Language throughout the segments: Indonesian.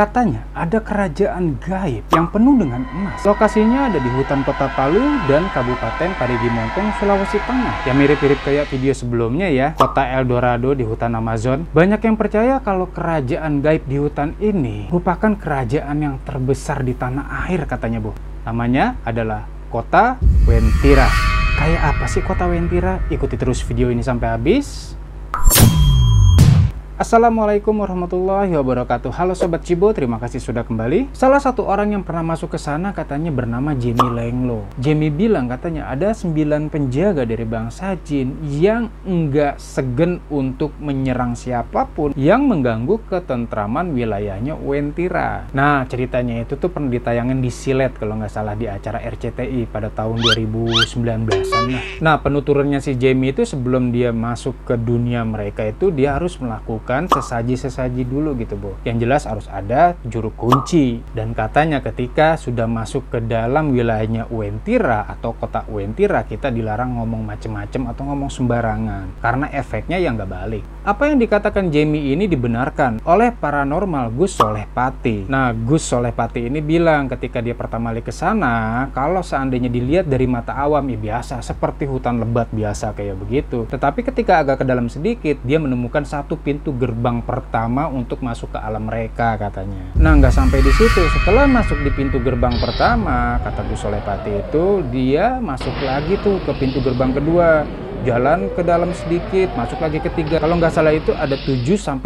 Katanya ada kerajaan gaib yang penuh dengan emas. Lokasinya ada di hutan kota Palu dan Kabupaten Parigi Motong, Sulawesi Tengah. Ya mirip-mirip kayak video sebelumnya ya, kota Eldorado di hutan Amazon. Banyak yang percaya kalau kerajaan gaib di hutan ini merupakan kerajaan yang terbesar di tanah air katanya Bu. Namanya adalah Kota Wentira. Kayak apa sih Kota Wentira? Ikuti terus video ini sampai habis. Assalamualaikum warahmatullahi wabarakatuh. Halo Sobat Cibo, terima kasih sudah kembali. Salah satu orang yang pernah masuk ke sana katanya bernama Jamie Lenglo. Jamie bilang katanya ada 9 penjaga dari bangsa jin yang enggak segen untuk menyerang siapapun yang mengganggu ketentraman wilayahnya Wentira. Nah ceritanya itu tuh pernah ditayangin di Silet kalau nggak salah di acara RCTI pada tahun 2019-an. Nah penuturannya si Jamie itu sebelum dia masuk ke dunia mereka itu dia harus melakukan sesaji-sesaji dulu gitu Bu. Yang jelas harus ada juru kunci. Dan katanya ketika sudah masuk ke dalam wilayahnya Wentira atau kota Wentira, kita dilarang ngomong macem-macem atau ngomong sembarangan karena efeknya yang nggak balik. Apa yang dikatakan Jamie ini dibenarkan oleh paranormal Gus Solehpati. Nah Gus Solehpati ini bilang ketika dia pertama kali ke sana, kalau seandainya dilihat dari mata awam ya biasa seperti hutan lebat biasa kayak begitu. Tetapi ketika agak ke dalam sedikit, dia menemukan satu pintu gerbang pertama untuk masuk ke alam mereka katanya. Nah nggak sampai di situ, setelah masuk di pintu gerbang pertama, kata Gus Solehpati itu dia masuk lagi tuh ke pintu gerbang kedua, jalan ke dalam sedikit, masuk lagi ketiga. Kalau nggak salah itu ada 7-9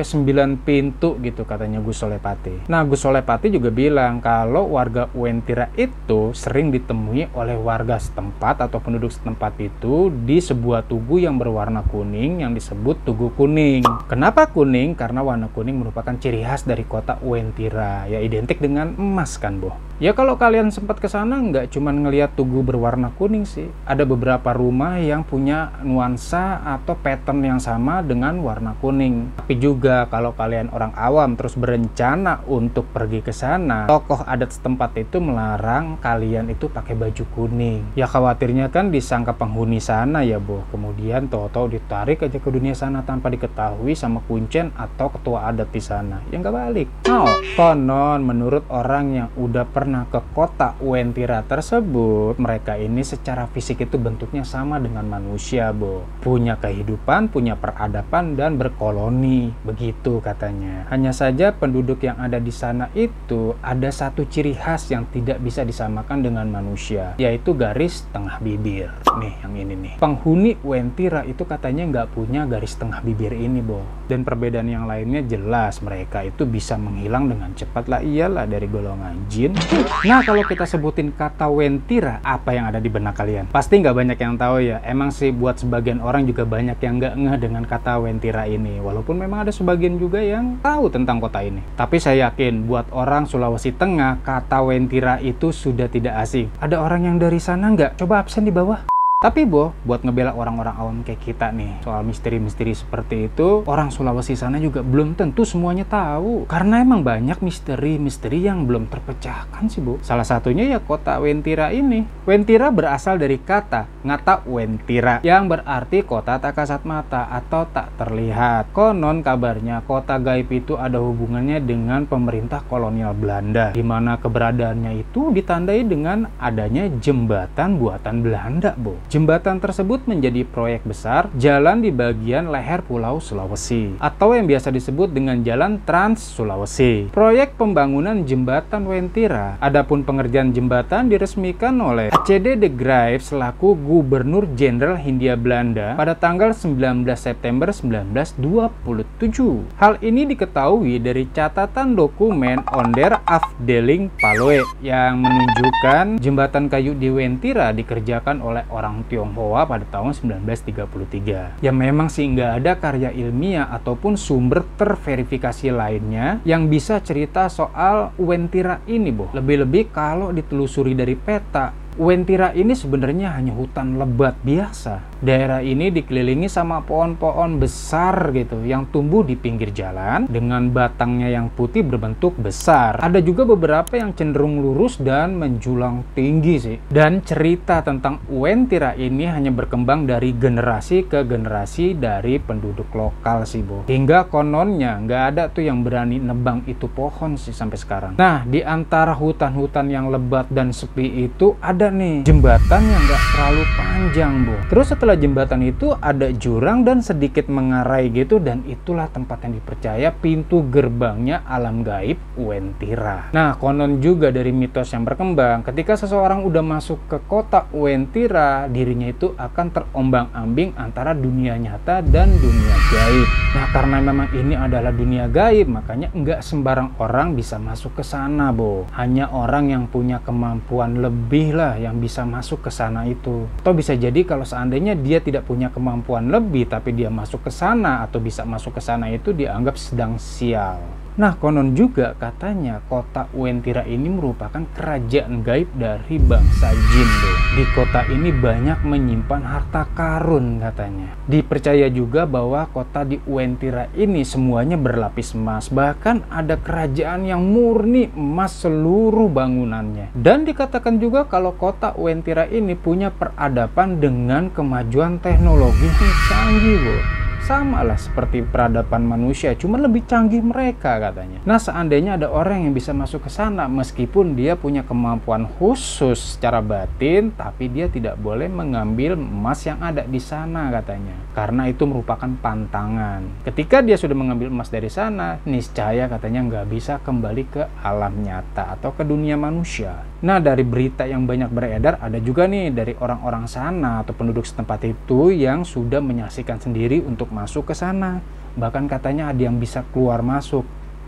pintu gitu katanya Gus Solehpati. Nah Gus Solehpati juga bilang kalau warga Wentira itu sering ditemui oleh warga setempat atau penduduk setempat itu di sebuah tugu yang berwarna kuning yang disebut Tugu Kuning. Kenapa kuning? Karena warna kuning merupakan ciri khas dari kota Wentira, ya identik dengan emas kan Bu. Ya kalau kalian sempat ke sana nggak cuma ngelihat tugu berwarna kuning sih, ada beberapa rumah yang punya nuansa atau pattern yang sama dengan warna kuning. Tapi juga kalau kalian orang awam terus berencana untuk pergi ke sana, tokoh adat setempat itu melarang kalian itu pakai baju kuning. Ya khawatirnya kan disangka penghuni sana ya Bu. Kemudian tahu-tahu ditarik aja ke dunia sana tanpa diketahui sama kuncen atau ketua adat di sana. Ya nggak balik. Nah, konon menurut orang yang udah pernah ke kota Wentira tersebut, mereka ini secara fisik itu bentuknya sama dengan manusia Bu. Punya kehidupan, punya peradaban dan berkoloni, begitu katanya. Hanya saja penduduk yang ada di sana itu ada satu ciri khas yang tidak bisa disamakan dengan manusia, yaitu garis tengah bibir. Nih yang ini nih, penghuni Wentira itu katanya nggak punya garis tengah bibir ini Bu. Dan perbedaan yang lainnya jelas, mereka itu bisa menghilang dengan cepat lah, iyalah dari golongan jin. Nah kalau kita sebutin kata Wentira, apa yang ada di benak kalian? Pasti nggak banyak yang tahu ya. Emang sih buat sebagian orang juga banyak yang nggak ngeh dengan kata Wentira ini. Walaupun memang ada sebagian juga yang tahu tentang kota ini. Tapi saya yakin buat orang Sulawesi Tengah, kata Wentira itu sudah tidak asing. Ada orang yang dari sana nggak? Coba absen di bawah. Tapi Bu, buat ngebela orang-orang awam kayak kita nih, soal misteri-misteri seperti itu, orang Sulawesi sana juga belum tentu semuanya tahu. Karena emang banyak misteri-misteri yang belum terpecahkan sih Bu. Salah satunya ya kota Wentira ini. Wentira berasal dari kata ngata Wentira, yang berarti kota tak kasat mata atau tak terlihat. Konon kabarnya kota gaib itu ada hubungannya dengan pemerintah kolonial Belanda, di mana keberadaannya itu ditandai dengan adanya jembatan buatan Belanda Bu. Jembatan tersebut menjadi proyek besar jalan di bagian leher Pulau Sulawesi atau yang biasa disebut dengan Jalan Trans Sulawesi. Proyek pembangunan jembatan Wentira, adapun pengerjaan jembatan diresmikan oleh A.C.D. de Graaf selaku Gubernur Jenderal Hindia Belanda pada tanggal 19 September 1927. Hal ini diketahui dari catatan dokumen Onder Afdeling Paloe yang menunjukkan jembatan kayu di Wentira dikerjakan oleh orang Tionghoa pada tahun 1933. Ya memang sih nggak ada karya ilmiah ataupun sumber terverifikasi lainnya yang bisa cerita soal Wentira ini Bu. Lebih-lebih kalau ditelusuri dari peta, Uwentira ini sebenarnya hanya hutan lebat biasa. Daerah ini dikelilingi sama pohon-pohon besar gitu yang tumbuh di pinggir jalan dengan batangnya yang putih berbentuk besar. Ada juga beberapa yang cenderung lurus dan menjulang tinggi sih. Dan cerita tentang Uwentira ini hanya berkembang dari generasi ke generasi dari penduduk lokal sih, Bo. Hingga kononnya nggak ada tuh yang berani nebang itu pohon sih sampai sekarang. Nah, di antara hutan-hutan yang lebat dan sepi itu ada nih jembatan yang nggak terlalu panjang, Bo. Terus setelah jembatan itu ada jurang dan sedikit mengarai gitu, dan itulah tempat yang dipercaya pintu gerbangnya alam gaib Uwentira. Nah, konon juga dari mitos yang berkembang, ketika seseorang udah masuk ke kota Uwentira, dirinya itu akan terombang-ambing antara dunia nyata dan dunia gaib. Nah, karena memang ini adalah dunia gaib, makanya nggak sembarang orang bisa masuk ke sana, Bo. Hanya orang yang punya kemampuan lebih lah yang bisa masuk ke sana itu. Atau bisa jadi kalau seandainya dia tidak punya kemampuan lebih tapi dia masuk ke sana atau bisa masuk ke sana itu dianggap sedang sial. Nah, konon juga katanya kota Uwentira ini merupakan kerajaan gaib dari bangsa jin, Bo. Di kota ini banyak menyimpan harta karun katanya. Dipercaya juga bahwa kota di Uwentira ini semuanya berlapis emas. Bahkan ada kerajaan yang murni emas seluruh bangunannya. Dan dikatakan juga kalau kota Uwentira ini punya peradaban dengan kemajuan teknologi yang canggih, Bo. Sama lah seperti peradaban manusia, cuma lebih canggih mereka katanya. Nah, seandainya ada orang yang bisa masuk ke sana meskipun dia punya kemampuan khusus secara batin, tapi dia tidak boleh mengambil emas yang ada di sana katanya. Karena itu merupakan pantangan. Ketika dia sudah mengambil emas dari sana, niscaya katanya nggak bisa kembali ke alam nyata atau ke dunia manusia. Nah, dari berita yang banyak beredar, ada juga nih dari orang-orang sana atau penduduk setempat itu yang sudah menyaksikan sendiri untuk masuk ke sana. Bahkan katanya ada yang bisa keluar masuk.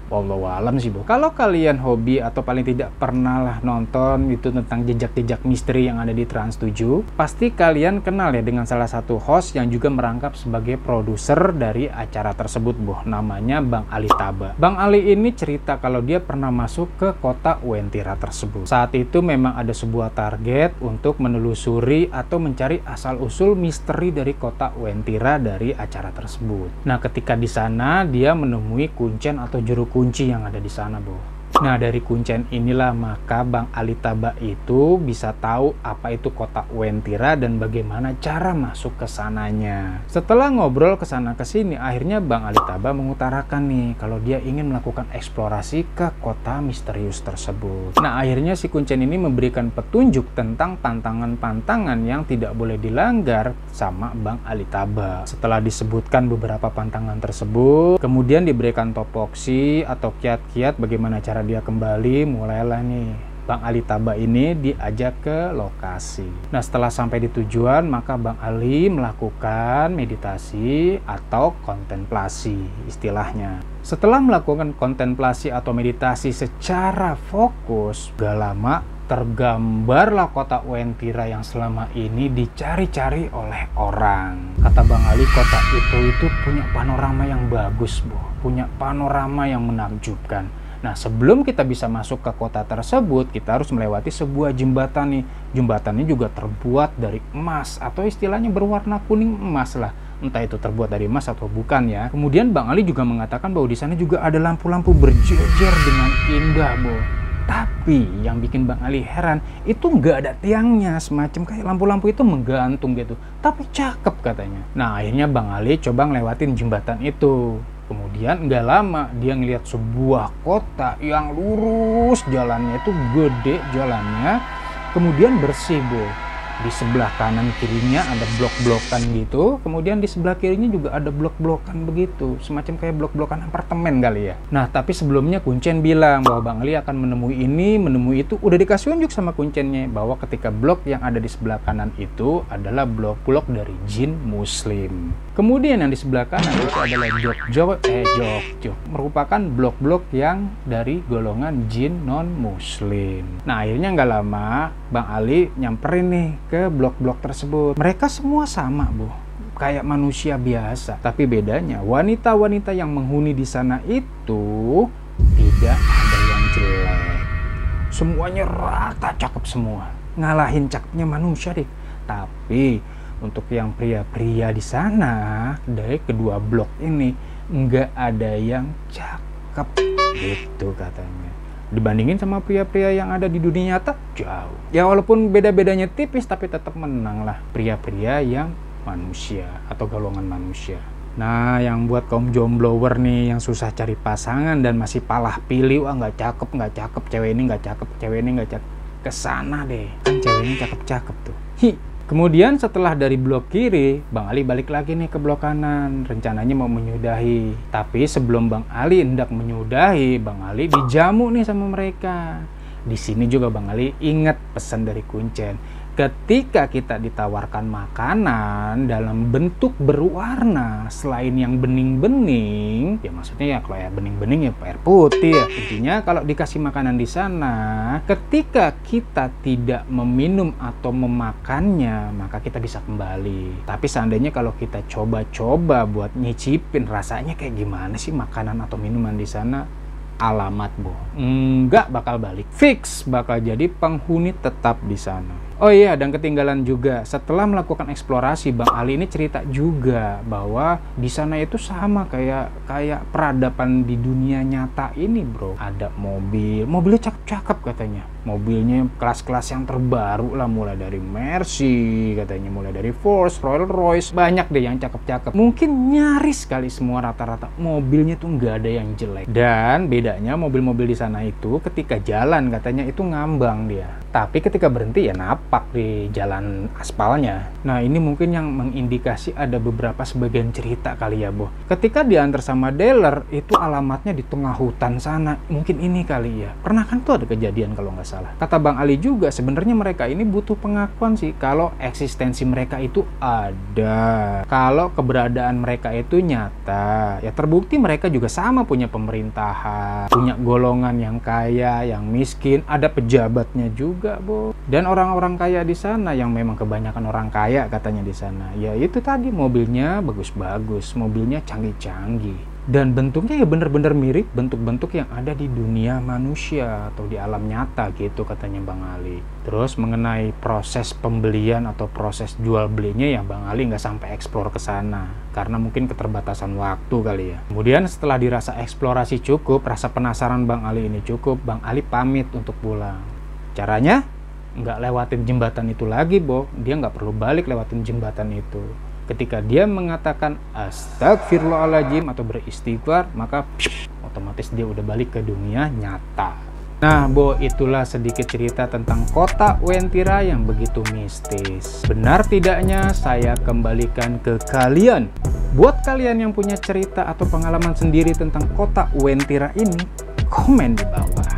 Wallahualam sih, Bo. Kalau kalian hobi atau paling tidak pernah lah nonton itu tentang jejak-jejak misteri yang ada di Trans 7, pasti kalian kenal ya dengan salah satu host yang juga merangkap sebagai produser dari acara tersebut, Bo. Namanya Bang Ali Taba. Bang Ali ini cerita kalau dia pernah masuk ke kota Uwentira tersebut. Saat itu memang ada sebuah target untuk menelusuri atau mencari asal-usul misteri dari kota Uwentira dari acara tersebut. Nah, ketika di sana dia menemui kuncen atau juru kunci yang ada di sana, Bo. Nah, dari kuncen inilah maka Bang Ali Taba itu bisa tahu apa itu kota Uwentira dan bagaimana cara masuk ke sananya. Setelah ngobrol ke sana ke sini, akhirnya Bang Ali Taba mengutarakan nih kalau dia ingin melakukan eksplorasi ke kota misterius tersebut. Nah, akhirnya si kuncen ini memberikan petunjuk tentang pantangan-pantangan yang tidak boleh dilanggar sama Bang Ali Taba. Setelah disebutkan beberapa pantangan tersebut, kemudian diberikan topoksi atau kiat-kiat bagaimana cara dia kembali, mulailah nih Bang Ali Taba ini diajak ke lokasi. Nah, setelah sampai di tujuan, maka Bang Ali melakukan meditasi atau kontemplasi istilahnya. Setelah melakukan kontemplasi atau meditasi secara fokus, gak lama tergambarlah kota Uwentira yang selama ini dicari-cari oleh orang. Kata Bang Ali, kota itu punya panorama yang bagus, Bo. Punya panorama yang menakjubkan. Nah, sebelum kita bisa masuk ke kota tersebut, kita harus melewati sebuah jembatan nih. Jembatannya juga terbuat dari emas atau istilahnya berwarna kuning emas lah. Entah itu terbuat dari emas atau bukan ya. Kemudian Bang Ali juga mengatakan bahwa di sana juga ada lampu-lampu berjejer dengan indah, Bo. Tapi yang bikin Bang Ali heran, itu nggak ada tiangnya, semacam kayak lampu-lampu itu menggantung gitu. Tapi cakep katanya. Nah, akhirnya Bang Ali coba ngelewatin jembatan itu. Kemudian nggak lama dia ngelihat sebuah kota yang lurus, jalannya itu gede jalannya, kemudian bersih, Bo. Di sebelah kanan kirinya ada blok-blokan gitu, kemudian di sebelah kirinya juga ada blok-blokan begitu, semacam kayak blok-blokan apartemen kali ya. Nah, tapi sebelumnya kuncen bilang bahwa Bang Ali akan menemui ini, menemui itu, udah dikasih unjuk sama kuncennya bahwa ketika blok yang ada di sebelah kanan itu adalah blok-blok dari jin muslim. Kemudian yang di sebelah kanan itu adalah jok, merupakan blok-blok yang dari golongan jin non-muslim. Nah, akhirnya nggak lama Bang Ali nyamperin nih ke blok-blok tersebut. Mereka semua sama, Bu. Kayak manusia biasa. Tapi bedanya, wanita-wanita yang menghuni di sana itu tidak ada yang jelek. Semuanya rata cakep semua. ngalahin cakepnya manusia deh. Tapi untuk yang pria-pria di sana dari kedua blok ini nggak ada yang cakep gitu katanya. Dibandingin sama pria-pria yang ada di dunia nyata, jauh. Ya walaupun beda-bedanya tipis, tapi tetap menang lah pria-pria yang manusia atau golongan manusia. Nah, yang buat kaum jomblower nih yang susah cari pasangan dan masih palah pilih, wah nggak cakep, cewek ini nggak cakep, cewek ini nggak cakep, kesana deh, kan cewek ini cakep-cakep tuh. Kemudian setelah dari blok kiri, Bang Ali balik lagi nih ke blok kanan. Rencananya mau menyudahi. Tapi sebelum Bang Ali hendak menyudahi, Bang Ali dijamu nih sama mereka. Di sini juga Bang Ali ingat pesan dari Kuncen. Ketika kita ditawarkan makanan dalam bentuk berwarna selain yang bening-bening, ya maksudnya ya kalau air bening-bening ya air putih ya. Intinya kalau dikasih makanan di sana, ketika kita tidak meminum atau memakannya, maka kita bisa kembali. Tapi seandainya kalau kita coba-coba buat nyicipin rasanya kayak gimana sih makanan atau minuman di sana, alamat nggak bakal balik, fix bakal jadi penghuni tetap di sana. Oh iya, dan ketinggalan juga, setelah melakukan eksplorasi, Bang Ali ini cerita juga bahwa di sana itu sama kayak peradaban di dunia nyata ini, bro. Ada mobilnya cakep-cakep katanya. Mobilnya kelas-kelas yang terbaru lah, mulai dari Mercy, katanya mulai dari Force, Rolls Royce, banyak deh yang cakep-cakep. Mungkin nyaris kali semua rata-rata mobilnya tuh nggak ada yang jelek. Dan bedanya mobil-mobil di sana itu ketika jalan katanya itu ngambang dia. Tapi ketika berhenti ya napak di jalan aspalnya. Nah ini mungkin yang mengindikasi ada beberapa sebagian cerita kali ya, Boh. Ketika diantar sama dealer, itu alamatnya di tengah hutan sana. Mungkin ini kali ya. Pernah kan tuh ada kejadian kalau nggak salah. Kata Bang Ali juga sebenarnya mereka ini butuh pengakuan sih kalau eksistensi mereka itu ada. Kalau keberadaan mereka itu nyata. Ya terbukti mereka juga sama punya pemerintahan, punya golongan yang kaya, yang miskin, ada pejabatnya juga, Bo. Dan orang-orang kaya di sana yang memang kebanyakan orang kaya katanya di sana. Ya itu tadi mobilnya bagus-bagus, mobilnya canggih-canggih. Dan bentuknya ya bener-bener mirip bentuk-bentuk yang ada di dunia manusia atau di alam nyata gitu katanya Bang Ali. Terus mengenai proses pembelian atau proses jual belinya ya Bang Ali nggak sampai eksplor ke sana karena mungkin keterbatasan waktu kali ya. Kemudian setelah dirasa eksplorasi cukup, rasa penasaran Bang Ali ini cukup, Bang Ali pamit untuk pulang. Caranya nggak lewatin jembatan itu lagi, Bo. Dia nggak perlu balik lewatin jembatan itu. Ketika dia mengatakan astagfirullahaladzim atau beristighfar, maka otomatis dia udah balik ke dunia nyata. Nah, Bo, itulah sedikit cerita tentang kota Uentira yang begitu mistis. Benar tidaknya saya kembalikan ke kalian. Buat kalian yang punya cerita atau pengalaman sendiri tentang kota Uentira ini, komen di bawah.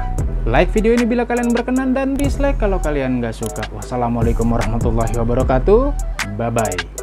Like video ini bila kalian berkenan dan dislike kalau kalian nggak suka. Wassalamualaikum warahmatullahi wabarakatuh. Bye-bye.